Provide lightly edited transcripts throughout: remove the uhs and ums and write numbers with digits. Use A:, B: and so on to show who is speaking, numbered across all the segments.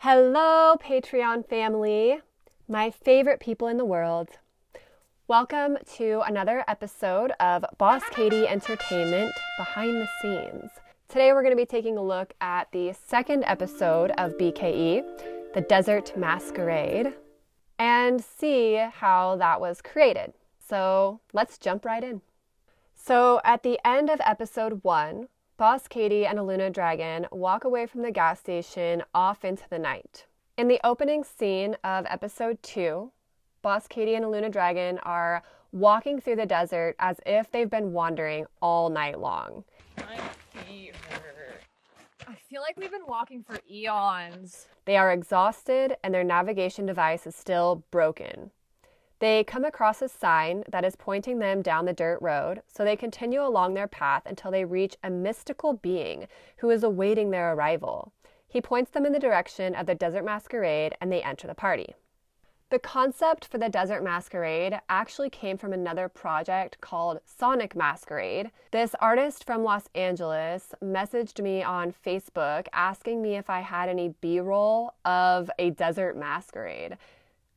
A: Hello, Patreon family, my favorite people in the world. Welcome to another episode of Bosskatie Entertainment Behind the Scenes. Today we're going to be taking a look at the second episode of BKE, the Desert Masquerade, and see how that was created. So let's jump right in. So at the end of episode 1, Bosskatie and a Luna Dragon walk away from the gas station off into the night. In the opening scene of episode 2, Bosskatie and a Luna Dragon are walking through the desert as if they've been wandering all night long.
B: My feet hurt. I feel like we've been walking for eons.
A: They are exhausted and their navigation device is still broken. They come across a sign that is pointing them down the dirt road, so they continue along their path until they reach a mystical being who is awaiting their arrival. He points them in the direction of the Desert Masquerade and they enter the party. The concept for the Desert Masquerade actually came from another project called Sonic Masquerade. This artist from Los Angeles messaged me on Facebook asking me if I had any B-roll of a Desert Masquerade.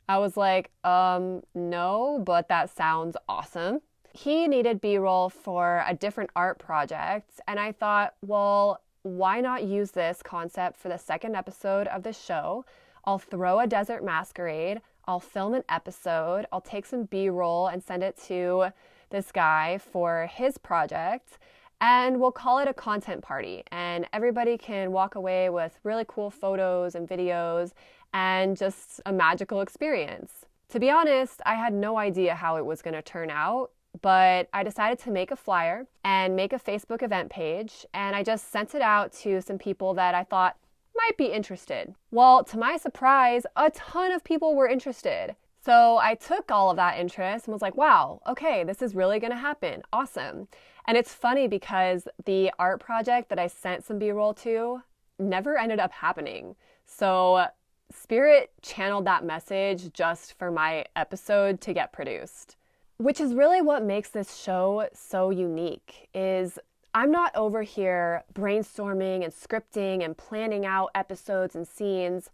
A: I was like, no, but that sounds awesome. He needed B-roll for a different art project, and I thought, well, why not use this concept for the second episode of the show? I'll throw a Desert Masquerade, I'll film an episode, I'll take some B-roll and send it to this guy for his project, and we'll call it a content party, and everybody can walk away with really cool photos and videos and just a magical experience. To be honest, I had no idea how it was going to turn out, but I decided to make a flyer and make a Facebook event page, and I just sent it out to some people that I thought might be interested. Well, to my surprise, a ton of people were interested. So I took all of that interest and was like, wow, okay, this is really going to happen. Awesome. And it's funny because the art project that I sent some B-roll to never ended up happening. So Spirit channeled that message just for my episode to get produced. Which is really what makes this show so unique, is I'm not over here brainstorming and scripting and planning out episodes and scenes.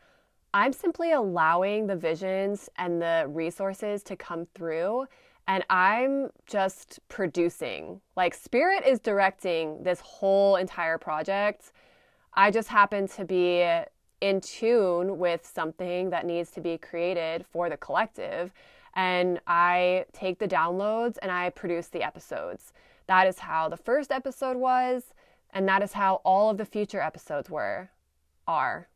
A: I'm simply allowing the visions and the resources to come through, and I'm just producing. Like, Spirit is directing this whole entire project. I just happen to be in tune with something that needs to be created for the collective, and I take the downloads and I produce the episodes. That is how the first episode was, and that is how all of the future episodes are.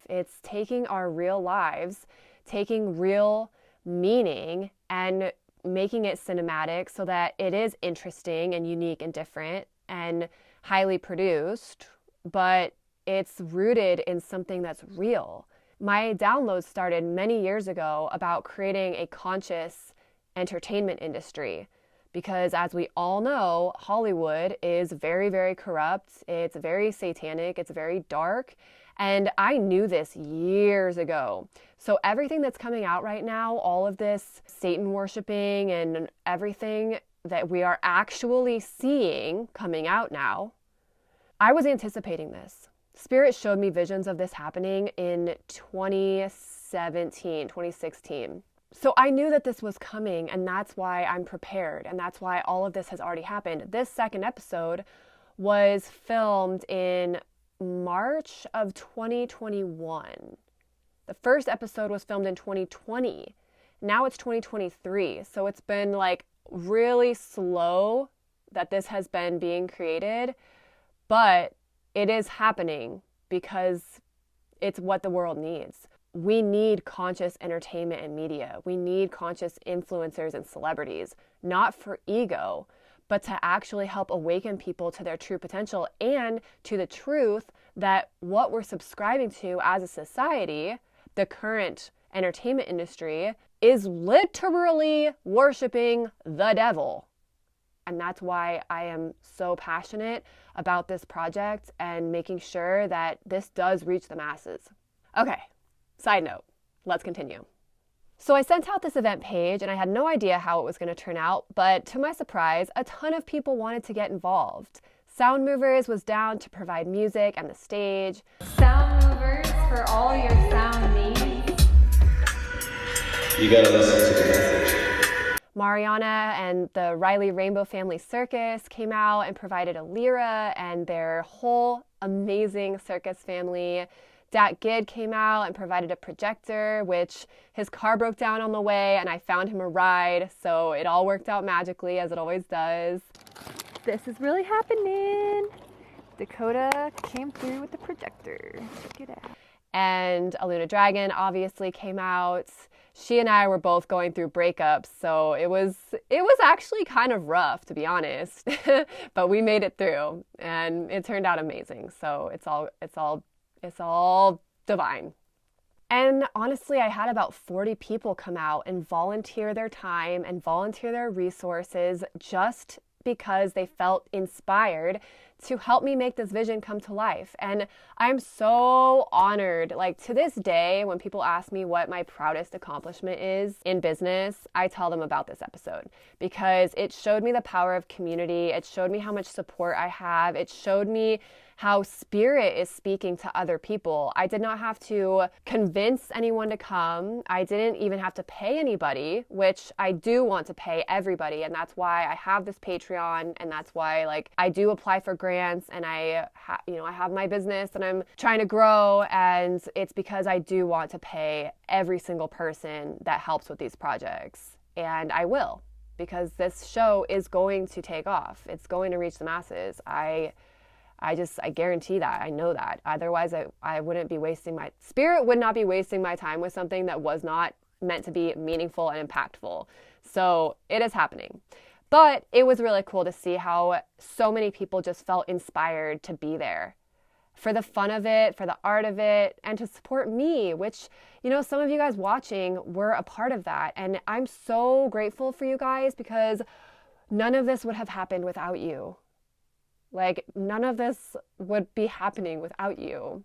A: It's taking our real lives, taking real meaning and making it cinematic so that it is interesting and unique and different and highly produced, but it's rooted in something that's real. My downloads started many years ago about creating a conscious entertainment industry because, as we all know, Hollywood is very, very corrupt. It's very satanic. It's very dark. And I knew this years ago. So everything that's coming out right now, all of this Satan worshiping and everything that we are actually seeing coming out now, I was anticipating this. Spirit showed me visions of this happening in 2016. So I knew that this was coming, and that's why I'm prepared, and that's why all of this has already happened. This second episode was filmed in March of 2021. The first episode was filmed in 2020. Now it's 2023. So it's been like really slow that this has been being created, but it is happening because it's what the world needs. We need conscious entertainment and media. We need conscious influencers and celebrities, not for ego, but to actually help awaken people to their true potential and to the truth that what we're subscribing to as a society, the current entertainment industry, is literally worshiping the devil. And that's why I am so passionate about this project and making sure that this does reach the masses. Okay, side note, let's continue. So I sent out this event page and I had no idea how it was going to turn out, but to my surprise, a ton of people wanted to get involved. Sound Movers was down to provide music and the stage. Sound Movers for all your
C: You gotta listen to the message.
A: Mariana and the Riley Rainbow Family Circus came out and provided a lira and their whole amazing circus family. Dat Gid came out and provided a projector, which his car broke down on the way and I found him a ride, so it all worked out magically as it always does. This is really happening. Dakota came through with the projector. Check it out. And Aluna Dragon obviously came out. She and I were both going through breakups, so it was actually kind of rough, to be honest. But we made it through and it turned out amazing. So it's all divine. And honestly, I had about 40 people come out and volunteer their time and volunteer their resources just because they felt inspired to help me make this vision come to life. And I'm so honored. Like, to this day, when people ask me what my proudest accomplishment is in business, I tell them about this episode because it showed me the power of community. It showed me how much support I have. It showed me how spirit is speaking to other people. I did not have to convince anyone to come. I didn't even have to pay anybody, which I do want to pay everybody. And that's why I have this Patreon. And that's why I do apply for grants and I have my business and I'm trying to grow. And it's because I do want to pay every single person that helps with these projects. And I will, because this show is going to take off. It's going to reach the masses. I guarantee that. I know that. Otherwise, I wouldn't be wasting my spirit would not be wasting my time with something that was not meant to be meaningful and impactful. So it is happening. But it was really cool to see how so many people just felt inspired to be there for the fun of it, for the art of it, and to support me, which, some of you guys watching were a part of that. And I'm so grateful for you guys because none of this would have happened without you. None of this would be happening without you.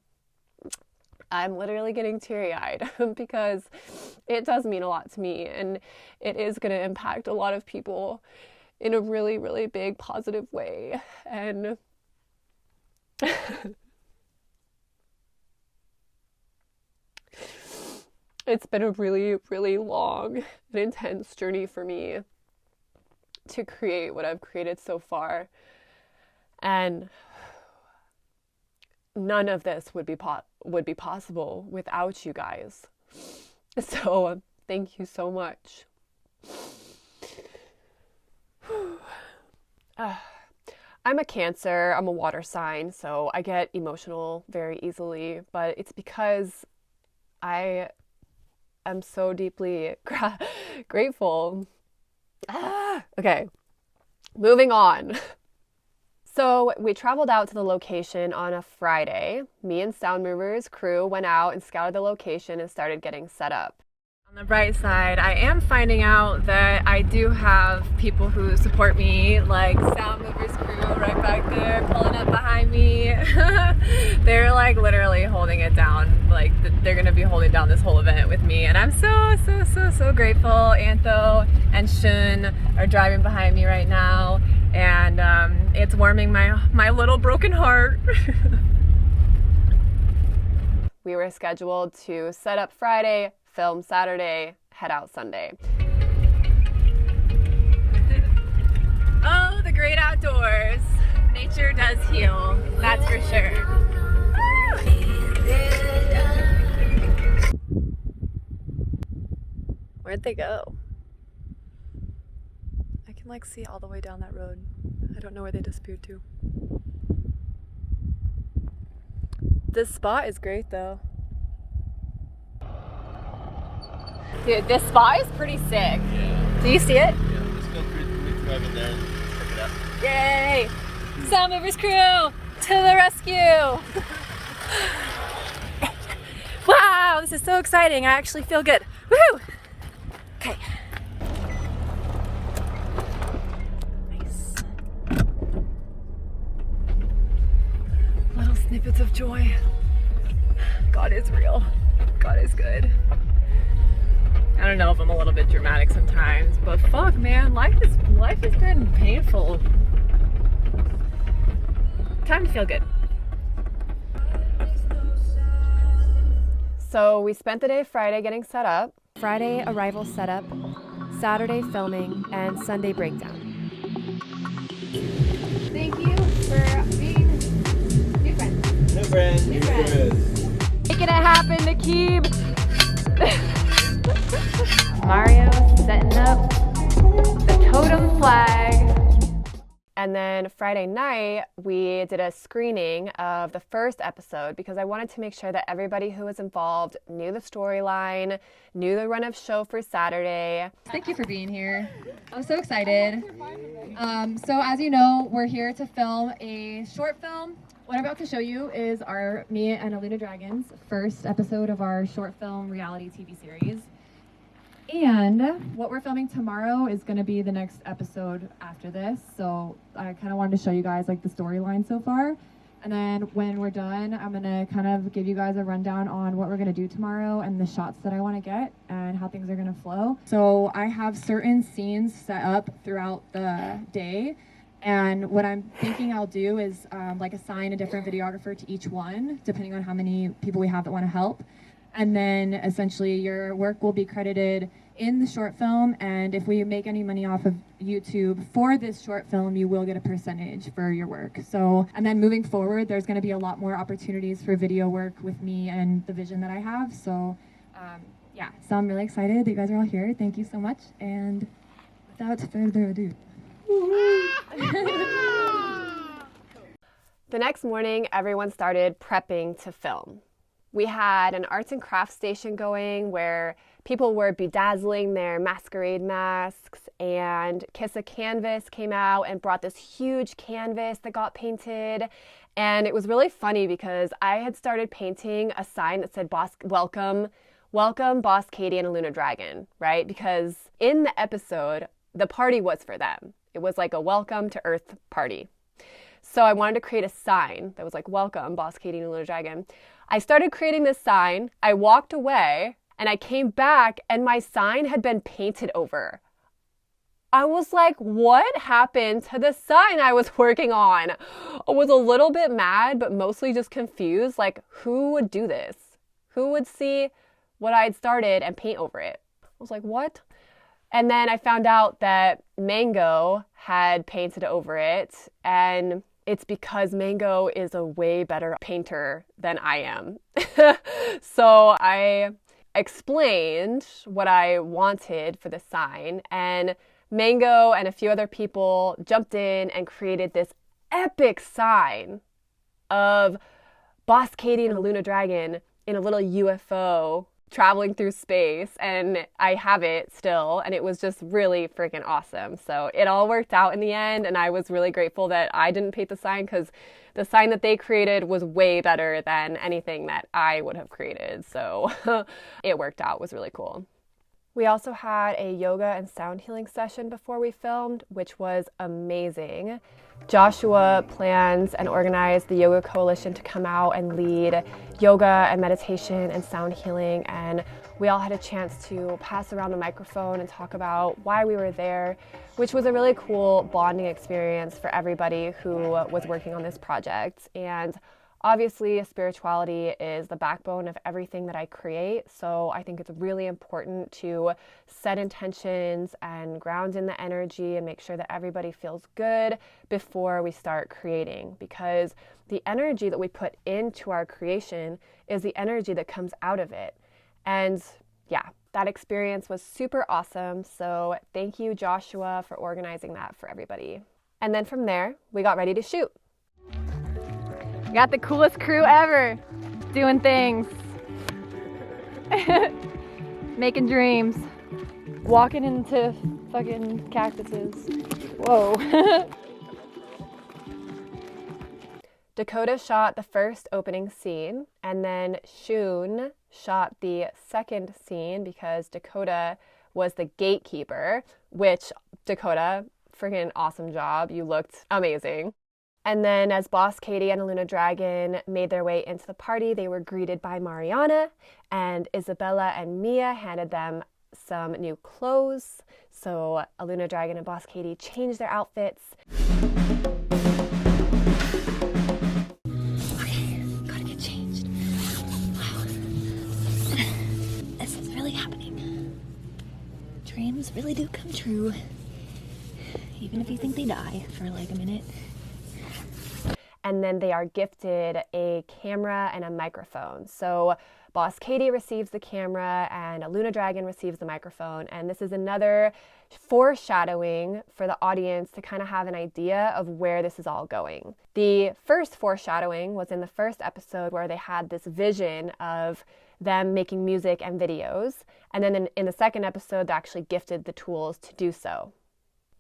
A: I'm literally getting teary-eyed because it does mean a lot to me and it is going to impact a lot of people in a really, really big positive way. And it's been a really, really long and intense journey for me to create what I've created so far. And none of this would be possible without you guys. So thank you so much. I'm a Cancer. I'm a water sign, so I get emotional very easily. But it's because I am so deeply grateful. Okay, moving on. So we traveled out to the location on a Friday. Me and Sound Movers crew went out and scouted the location and started getting set up. On the bright side, I am finding out that I do have people who support me, like Sound Movers crew right back there pulling up behind me. They're literally holding it down. They're going to be holding down this whole event with me. And I'm so grateful. Antho and Shun are driving behind me right now. And it's warming my little broken heart. We were scheduled to set up Friday, film Saturday, head out Sunday. Oh, the great outdoors. Nature does heal, that's for sure. Where'd they go? I can see all the way down that road. I don't know where they disappeared to. This spot is great though. Dude, this spot is pretty sick. Yeah. Do you see it?
C: Yeah, let's go drive in there and check it out.
A: Yay! Sound Movers crew to the rescue! Wow, this is so exciting. I actually feel good. Woohoo! Okay. Nice. Little snippets of joy. God is real. God is good. I don't know if I'm a little bit dramatic sometimes, but fuck, man, life has been painful. Time to feel good. So we spent the day Friday getting set up. Friday arrival setup, Saturday filming, and Sunday breakdown.
B: Thank you for being new friends.
C: New friend.
B: New friend. Making it happen, Nikib. Mario setting up the totem flag.
A: And then Friday night, we did a screening of the first episode because I wanted to make sure that everybody who was involved knew the storyline, knew the run of show for Saturday.
B: Thank you for being here. I'm so excited. So as you know, we're here to film a short film. What I'm about to show you is me and Aluna Dragon's first episode of our short film reality TV series. And what we're filming tomorrow is going to be the next episode after this. So I kind of wanted to show you guys like the storyline so far. And then when we're done, I'm going to kind of give you guys a rundown on what we're going to do tomorrow and the shots that I want to get and how things are going to flow. So I have certain scenes set up throughout the day. And what I'm thinking I'll do is like assign a different videographer to each one, depending on how many people we have that want to help. And then essentially your work will be credited in the short film, and if we make any money off of YouTube for this short film, you will get a percentage for your work. So, and then moving forward, there's going to be a lot more opportunities for video work with me and the vision that I have. So, yeah, so I'm really excited that you guys are all here. Thank you so much, and without further ado.
A: The next morning, everyone started prepping to film. We had an arts and crafts station going where people were bedazzling their masquerade masks, and Kiss a Canvas came out and brought this huge canvas that got painted. And it was really funny because I had started painting a sign that said welcome Bosskatie and Aluna Dragon, right? Because in the episode, the party was for them. It was like a welcome to Earth party. So I wanted to create a sign that was like, welcome, Bosskatie and Aluna Dragon. I started creating this sign. I walked away and I came back and my sign had been painted over. I was like, what happened to the sign I was working on? I was a little bit mad, but mostly just confused. Like, who would do this? Who would see what I'd started and paint over it? I was like, what? And then I found out that Mango had painted over it, and it's because Mango is a way better painter than I am. So I explained what I wanted for the sign, and Mango and a few other people jumped in and created this epic sign of Bosskatie and Aluna Dragon in a little UFO traveling through space, and I have it still, and it was just really freaking awesome. So it all worked out in the end, and I was really grateful that I didn't paint the sign because the sign that they created was way better than anything that I would have created. So it worked out. It was really cool. We also had a yoga and sound healing session before we filmed, which was amazing. Joshua plans and organized the Yoga Coalition to come out and lead yoga and meditation and sound healing, and we all had a chance to pass around the microphone and talk about why we were there, which was a really cool bonding experience for everybody who was working on this project. And obviously, spirituality is the backbone of everything that I create, so I think it's really important to set intentions and ground in the energy and make sure that everybody feels good before we start creating, because the energy that we put into our creation is the energy that comes out of it. And yeah, that experience was super awesome, so thank you, Joshua, for organizing that for everybody. And then from there, we got ready to shoot.
B: We got the coolest crew ever doing things. Making dreams. Walking into fucking cactuses. Whoa.
A: Dakota shot the first opening scene, and then Shun shot the second scene because Dakota was the gatekeeper, which Dakota, freaking awesome job. You looked amazing. And then as Bosskatie and Aluna Dragon made their way into the party, they were greeted by Mariana, and Isabella and Mia handed them some new clothes. So Aluna Dragon and Bosskatie changed their outfits.
D: Okay, gotta get changed. Wow. This is really happening. dreams really do come true. Even if you think they die for like a minute.
A: And then they are gifted a camera and a microphone. So Bosskatie receives the camera and a Luna Dragon receives the microphone. And this is another foreshadowing for the audience to kind of have an idea of where this is all going. The first foreshadowing was in the first episode where they had this vision of them making music and videos. And then in the second episode, they actually gifted the tools to do so.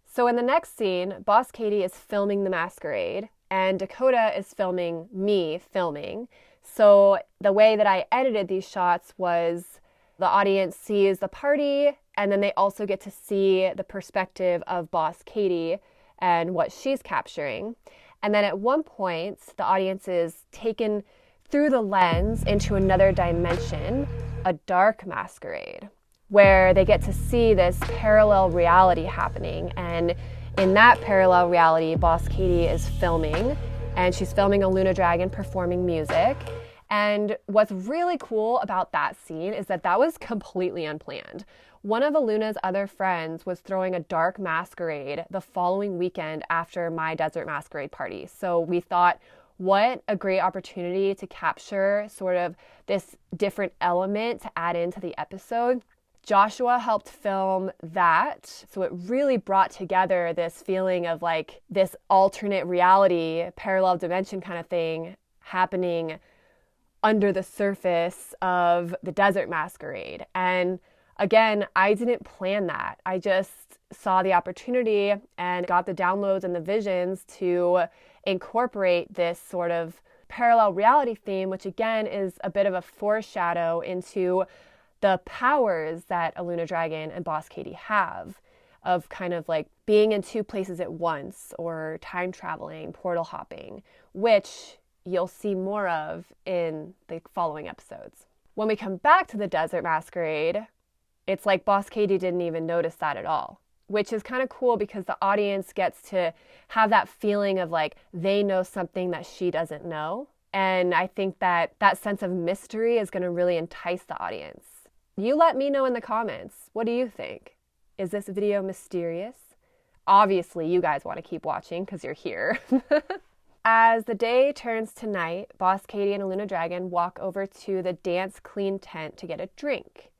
A: So in the next scene, Bosskatie is filming the masquerade and Dakota is filming me filming. So the way that I edited these shots was the audience sees the party and then they also get to see the perspective of Bosskatie and what she's capturing. And then at one point, the audience is taken through the lens into another dimension, a dark masquerade, where they get to see this parallel reality happening. And in that parallel reality, Bosskatie is filming, and she's filming a Luna Dragon performing music. And what's really cool about that scene is that that was completely unplanned. One of Aluna's other friends was throwing a dark masquerade the following weekend after my Desert Masquerade party. So we thought, what a great opportunity to capture sort of this different element to add into the episode. Joshua helped film that, so it really brought together this feeling of like this alternate reality, parallel dimension kind of thing happening under the surface of the Desert Masquerade. And again, I didn't plan that. I just saw the opportunity and got the downloads and the visions to incorporate this sort of parallel reality theme, which again is a bit of a foreshadow into the powers that a Luna Dragon and Bosskatie have of kind of like being in two places at once or time traveling, portal hopping, which you'll see more of in the following episodes. When we come back to the Desert Masquerade, it's like Bosskatie didn't even notice that at all, which is kind of cool because the audience gets to have that feeling of like they know something that she doesn't know. And I think that that sense of mystery is going to really entice the audience. You let me know in the comments. What do you think? Is this video mysterious? Obviously, you guys want to keep watching because you're here. As the day turns to night, Bosskatie and a Luna Dragon walk over to the Dance Clean tent to get a drink.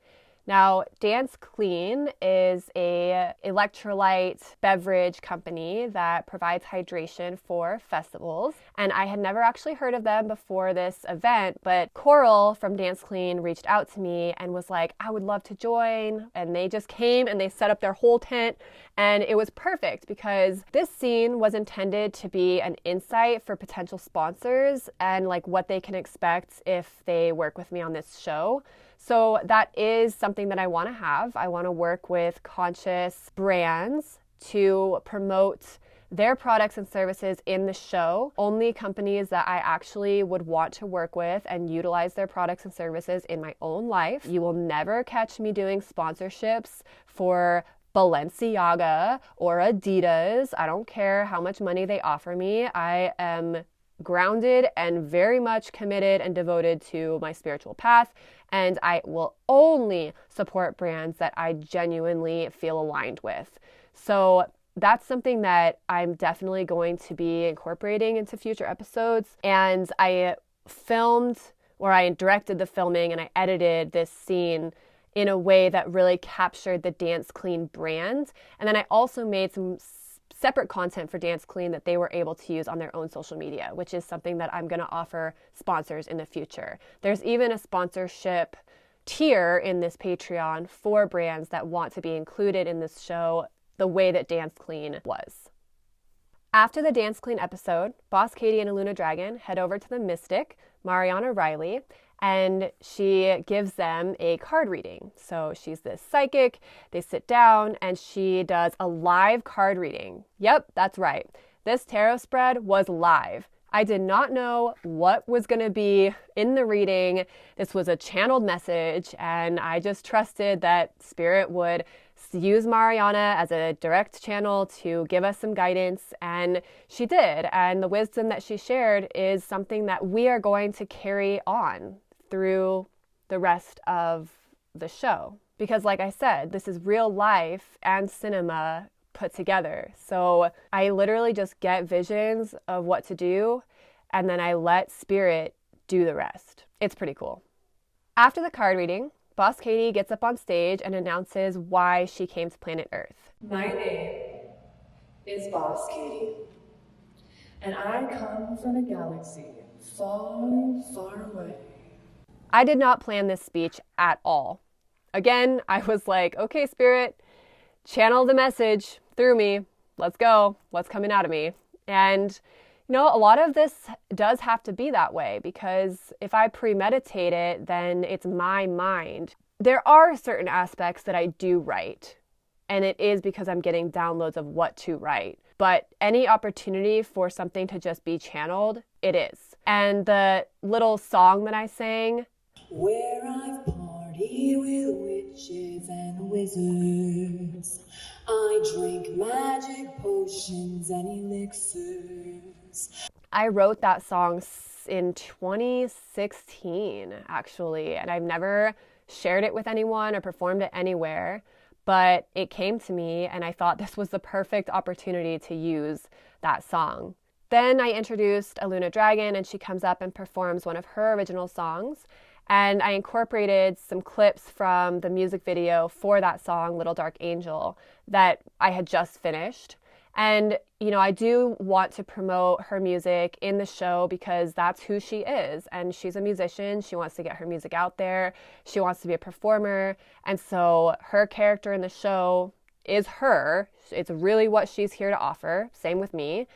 A: Now, Dance Clean is a electrolyte beverage company that provides hydration for festivals. And I had never actually heard of them before this event, but Coral from Dance Clean reached out to me and was like, I would love to join. And they just came and they set up their whole tent. And it was perfect because this scene was intended to be an insight for potential sponsors and like what they can expect if they work with me on this show. So that is something that I want to have. I want to work with conscious brands to promote their products and services in the show. Only companies that I actually would want to work with and utilize their products and services in my own life. You will never catch me doing sponsorships for Balenciaga or Adidas. I don't care how much money they offer me. I am grounded and very much committed and devoted to my spiritual path, and I will only support brands that I genuinely feel aligned with. So that's something that I'm definitely going to be incorporating into future episodes. And I directed the filming and I edited this scene in a way that really captured the Dance Clean brand. And then I also made some separate content for Dance Clean that they were able to use on their own social media, which is something that I'm going to offer sponsors in the future. There's even a sponsorship tier in this Patreon for brands that want to be included in this show the way that Dance Clean was. After the Dance Clean episode, Bosskatie and a Luna Dragon head over to the mystic, Mariana Riley, and she gives them a card reading. So she's this psychic, they sit down, and she does a live card reading. Yep, that's right. This tarot spread was live. I did not know what was going to be in the reading. This was a channeled message, and I just trusted that Spirit would use Mariana as a direct channel to give us some guidance, and she did. And the wisdom that she shared is something that we are going to carry on through the rest of the show. Because like I said, this is real life and cinema put together. So I literally just get visions of what to do, and then I let spirit do the rest. It's pretty cool. After the card reading, Bosskatie gets up on stage and announces why she came to planet Earth.
E: My name is Bosskatie, and I come from a galaxy far, far away.
A: I did not plan this speech at all. Again, I was like, okay, spirit, channel the message through me. Let's go. What's coming out of me? And you know, a lot of this does have to be that way, because if I premeditate it, then it's my mind. There are certain aspects that I do write, and it is because I'm getting downloads of what to write. But any opportunity for something to just be channeled, it is. And the little song that I sang,
E: where I've partied with witches and wizards, I drink magic potions and elixirs.
A: I wrote that song in 2016, actually, and I've never shared it with anyone or performed it anywhere, but it came to me and I thought this was the perfect opportunity to use that song. Then I introduced a Luna Dragon, and she comes up and performs one of her original songs, and I incorporated some clips from the music video for that song, Little Dark Angel, that I had just finished. And, you know, I do want to promote her music in the show because that's who she is. And she's a musician. She wants to get her music out there. She wants to be a performer. And so her character in the show is her. It's really what she's here to offer. Same with me.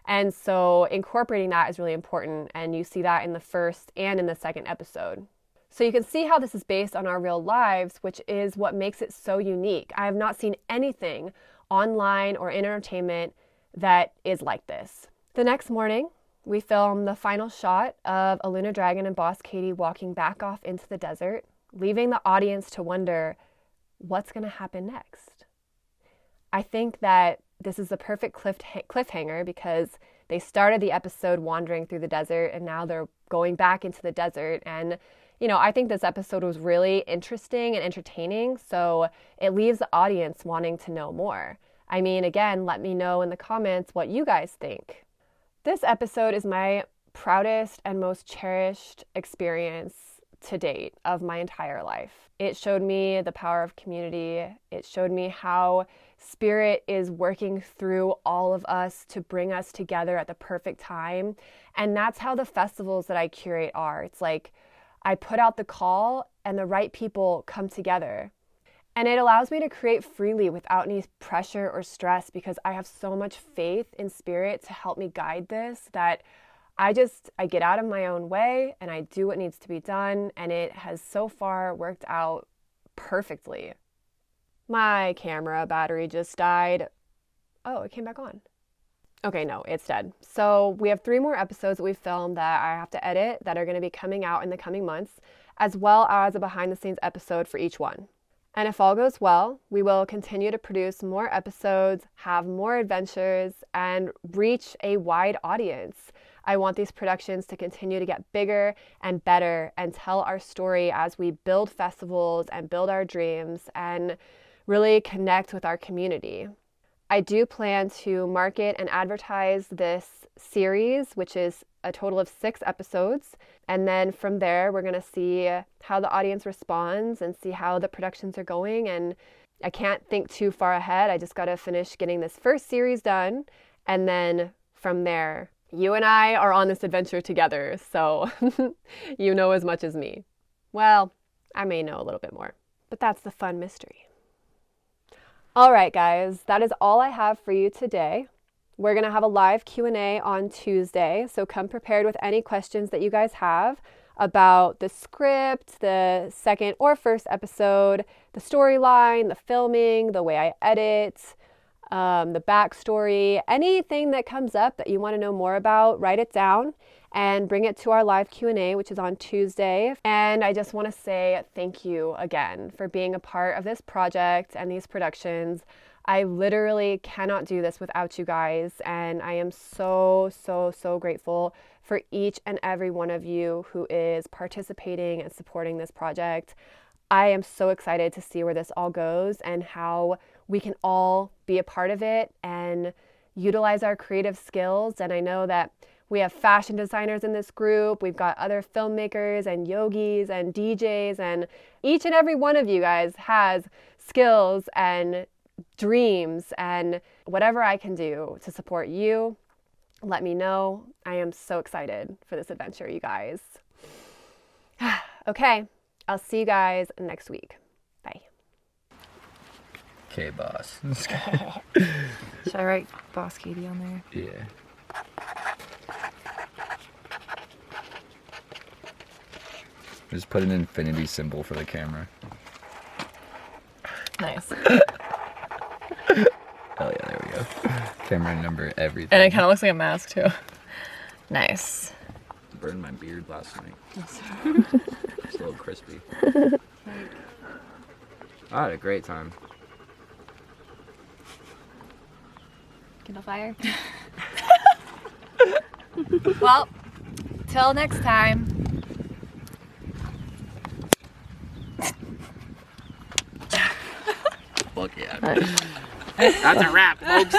A: And so incorporating that is really important. And you see that in the first and in the second episode. So you can see how this is based on our real lives, which is what makes it so unique. I have not seen anything online or in entertainment that is like this. The next morning, we film the final shot of a Luna Dragon and Bosskatie walking back off into the desert, leaving the audience to wonder what's going to happen next. I think that this is the perfect cliffhanger because they started the episode wandering through the desert and now they're going back into the desert. And you know, I think this episode was really interesting and entertaining, so it leaves the audience wanting to know more. I mean, again, let me know in the comments what you guys think. This episode is my proudest and most cherished experience to date of my entire life. It showed me the power of community. It showed me how spirit is working through all of us to bring us together at the perfect time. And that's how the festivals that I curate are. It's like, I put out the call and the right people come together. And it allows me to create freely without any pressure or stress because I have so much faith in spirit to help me guide this that I get out of my own way and I do what needs to be done. And it has so far worked out perfectly. My camera battery just died. Oh, it came back on. Okay, no, it's dead. So we have 3 more episodes that we've filmed that I have to edit that are going to be coming out in the coming months, as well as a behind the scenes episode for each one. And if all goes well, we will continue to produce more episodes, have more adventures, and reach a wide audience. I want these productions to continue to get bigger and better and tell our story as we build festivals and build our dreams and really connect with our community. I do plan to market and advertise this series, which is a total of 6 episodes. And then from there, we're going to see how the audience responds and see how the productions are going. And I can't think too far ahead. I just got to finish getting this first series done. And then from there, you and I are on this adventure together. So you know as much as me. Well, I may know a little bit more, but that's the fun mystery. All right, guys, that is all I have for you today. We're going to have a live Q&A on Tuesday, so come prepared with any questions that you guys have about the script, the second or first episode, the storyline, the filming, the way I edit, the backstory, anything that comes up that you want to know more about, write it down and bring it to our live Q&A, which is on Tuesday. And I just want to say thank you again for being a part of this project and these productions. I literally cannot do this without you guys, and I am so, so, so grateful for each and every one of you who is participating and supporting this project. I am so excited to see where this all goes and how we can all be a part of it and utilize our creative skills. And I know that we have fashion designers in this group. We've got other filmmakers and yogis and DJs, and each and every one of you guys has skills and dreams, and whatever I can do to support you, let me know. I am so excited for this adventure, you guys. Okay, I'll see you guys next week. Bye.
F: Okay, boss.
G: Should I write Bosskatie on there?
F: Yeah. Just put an infinity symbol for the camera.
G: Nice.
F: Oh yeah, there we go. Camera number, everything.
G: And it kind of looks like a mask too. Nice.
F: Burned my beard last night. It's a little crispy. I had a great time.
B: Kindle fire. Well, till next time.
F: Fuck yeah. That's a wrap, folks.